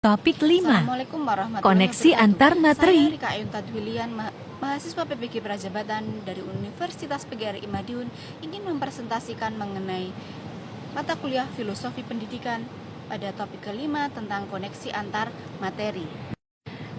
Topik 5. Assalamualaikum warahmatullahi Koneksi wabarakatuh. antar materi. Saya Rika Ayun Tadwilian, mahasiswa PPG Prajabatan dari Universitas PGRI Madiun, ingin mempresentasikan mengenai mata kuliah Filosofi Pendidikan pada topik kelima tentang koneksi antar materi.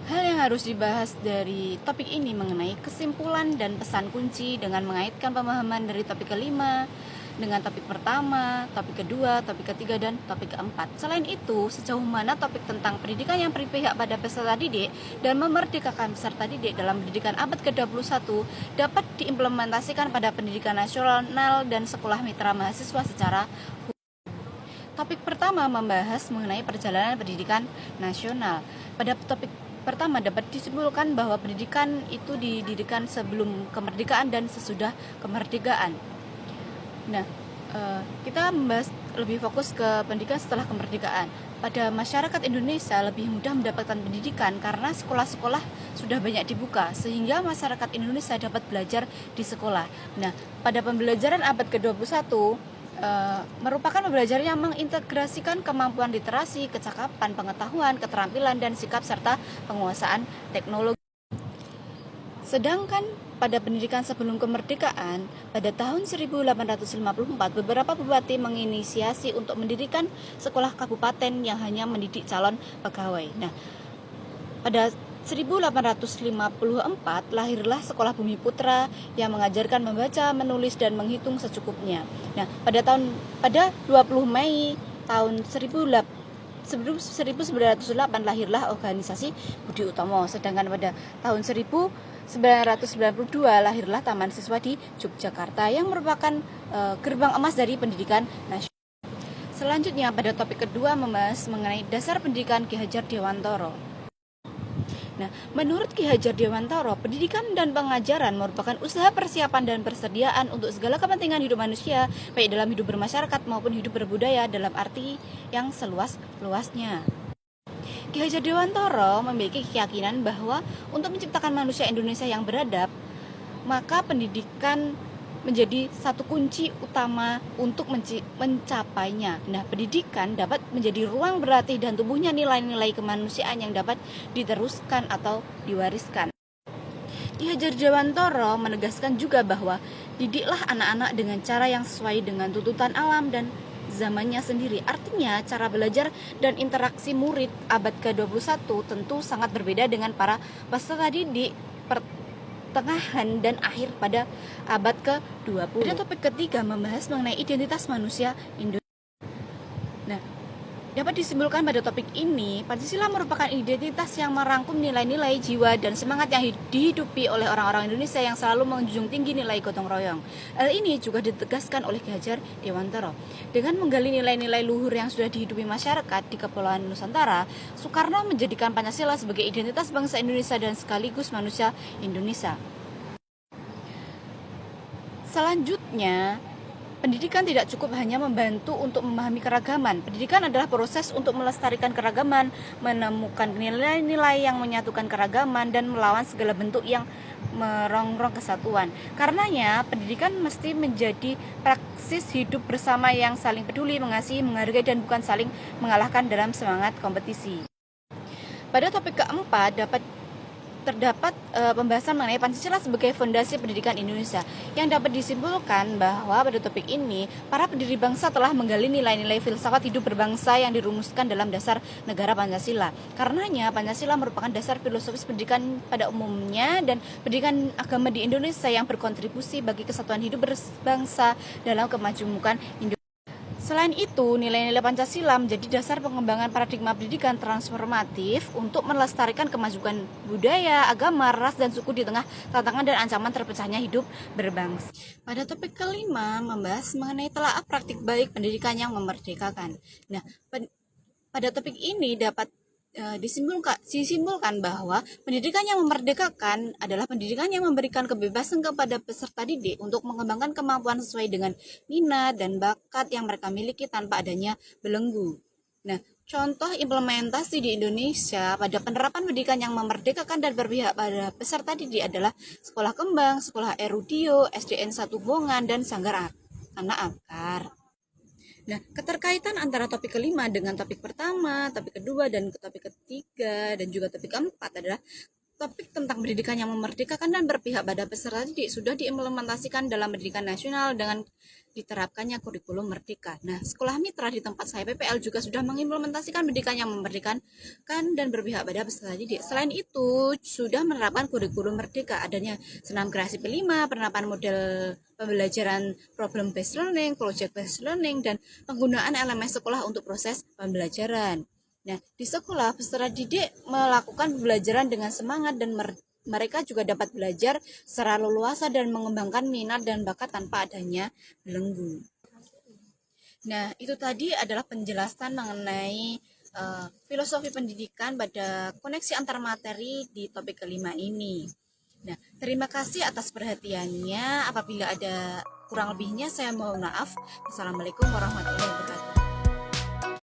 Hal yang harus dibahas dari topik ini mengenai kesimpulan dan pesan kunci dengan mengaitkan pemahaman dari topik kelima dengan topik pertama, topik kedua, topik ketiga, dan topik keempat. Selain itu, sejauh mana topik tentang pendidikan yang berpihak pada peserta didik dan memerdekakan peserta didik dalam pendidikan abad ke-21 dapat diimplementasikan pada pendidikan nasional dan sekolah mitra mahasiswa secara Topik pertama membahas mengenai perjalanan pendidikan nasional. Pada topik pertama dapat disimpulkan bahwa pendidikan itu didirikan sebelum kemerdekaan dan sesudah kemerdekaan. Nah, kita membahas lebih fokus ke pendidikan setelah kemerdekaan. Pada masyarakat Indonesia lebih mudah mendapatkan pendidikan karena sekolah-sekolah sudah banyak dibuka, sehingga masyarakat Indonesia dapat belajar di sekolah. Nah, pada pembelajaran abad ke-21, merupakan pembelajaran yang mengintegrasikan kemampuan literasi, kecakapan, pengetahuan, keterampilan, dan sikap serta penguasaan teknologi. Sedangkan pada pendidikan sebelum kemerdekaan, pada tahun 1854, beberapa bupati menginisiasi untuk mendirikan sekolah kabupaten yang hanya mendidik calon pegawai. Nah, pada 1854 lahirlah Sekolah Bumi Putra yang mengajarkan membaca, menulis, dan menghitung secukupnya. Nah, pada 20 Mei tahun 1908 lahirlah organisasi Budi Utomo. Sedangkan pada tahun 1992 lahirlah Taman Siswa di Yogyakarta yang merupakan gerbang emas dari pendidikan nasional. Selanjutnya pada topik kedua membahas mengenai dasar pendidikan Ki Hajar Dewantara. Nah, menurut Ki Hajar Dewantara, pendidikan dan pengajaran merupakan usaha persiapan dan persediaan untuk segala kepentingan hidup manusia, baik dalam hidup bermasyarakat maupun hidup berbudaya dalam arti yang seluas-luasnya. Ki Hajar Dewantara memiliki keyakinan bahwa untuk menciptakan manusia Indonesia yang beradab, maka pendidikan menjadi satu kunci utama untuk mencapainya. Nah, pendidikan dapat menjadi ruang berlatih dan tumbuhnya nilai-nilai kemanusiaan yang dapat diteruskan atau diwariskan. Ki Hajar Dewantara menegaskan juga bahwa didiklah anak-anak dengan cara yang sesuai dengan tuntutan alam dan zamannya sendiri. Artinya, cara belajar dan interaksi murid abad ke-21 tentu sangat berbeda dengan para peserta didik pertengahan dan akhir pada abad ke-20. Pada topik ketiga membahas mengenai identitas manusia Indonesia. Nah, dapat disimpulkan pada topik ini, Pancasila merupakan identitas yang merangkum nilai-nilai jiwa dan semangat yang dihidupi oleh orang-orang Indonesia yang selalu menjunjung tinggi nilai gotong royong. Hal ini juga ditegaskan oleh Ki Hajar Dewantara. Dengan menggali nilai-nilai luhur yang sudah dihidupi masyarakat di Kepulauan Nusantara, Soekarno menjadikan Pancasila sebagai identitas bangsa Indonesia dan sekaligus manusia Indonesia. Selanjutnya, pendidikan tidak cukup hanya membantu untuk memahami keragaman. Pendidikan adalah proses untuk melestarikan keragaman, menemukan nilai-nilai yang menyatukan keragaman, dan melawan segala bentuk yang merongrong kesatuan. Karenanya, pendidikan mesti menjadi praksis hidup bersama yang saling peduli, mengasihi, menghargai, dan bukan saling mengalahkan dalam semangat kompetisi. Pada topik keempat terdapat pembahasan mengenai Pancasila sebagai fondasi pendidikan Indonesia, yang dapat disimpulkan bahwa pada topik ini para pendiri bangsa telah menggali nilai-nilai filsafat hidup berbangsa yang dirumuskan dalam dasar negara Pancasila. Karenanya Pancasila merupakan dasar filosofis pendidikan pada umumnya dan pendidikan agama di Indonesia yang berkontribusi bagi kesatuan hidup berbangsa dalam kemajuan Indonesia. Selain itu, nilai-nilai Pancasila menjadi dasar pengembangan paradigma pendidikan transformatif untuk melestarikan kemajuan budaya, agama, ras, dan suku di tengah tantangan dan ancaman terpecahnya hidup berbangsa. Pada topik kelima, membahas mengenai telaah praktik baik pendidikan yang memerdekakan. Nah, pada topik ini dapat disimpulkan bahwa pendidikan yang memerdekakan adalah pendidikan yang memberikan kebebasan kepada peserta didik untuk mengembangkan kemampuan sesuai dengan minat dan bakat yang mereka miliki tanpa adanya belenggu. Nah, contoh implementasi di Indonesia pada penerapan pendidikan yang memerdekakan dan berpihak pada peserta didik adalah Sekolah Kembang, Sekolah Erudio, SDN 1 Bongan, dan Sanggar Anak Akar. Nah, keterkaitan antara topik kelima dengan topik pertama, topik kedua, dan topik ketiga, dan juga topik keempat adalah topik tentang pendidikan yang memerdekakan dan berpihak pada peserta didik sudah diimplementasikan dalam pendidikan nasional dengan diterapkannya kurikulum merdeka. Nah, sekolah mitra di tempat saya PPL juga sudah mengimplementasikan pendidikan yang memerdekakan dan berpihak pada peserta didik. Selain itu, sudah menerapkan kurikulum merdeka, adanya senam kreasi P5, penerapan model pembelajaran problem based learning, project based learning, dan penggunaan LMS sekolah untuk proses pembelajaran. Nah, di sekolah peserta didik melakukan pembelajaran dengan semangat dan mereka juga dapat belajar secara leluasa dan mengembangkan minat dan bakat tanpa adanya belenggu. Nah, itu tadi adalah penjelasan mengenai filosofi pendidikan pada koneksi antar materi di topik kelima ini. Nah, terima kasih atas perhatiannya. Apabila ada kurang lebihnya, saya mohon maaf. Assalamualaikum warahmatullahi wabarakatuh.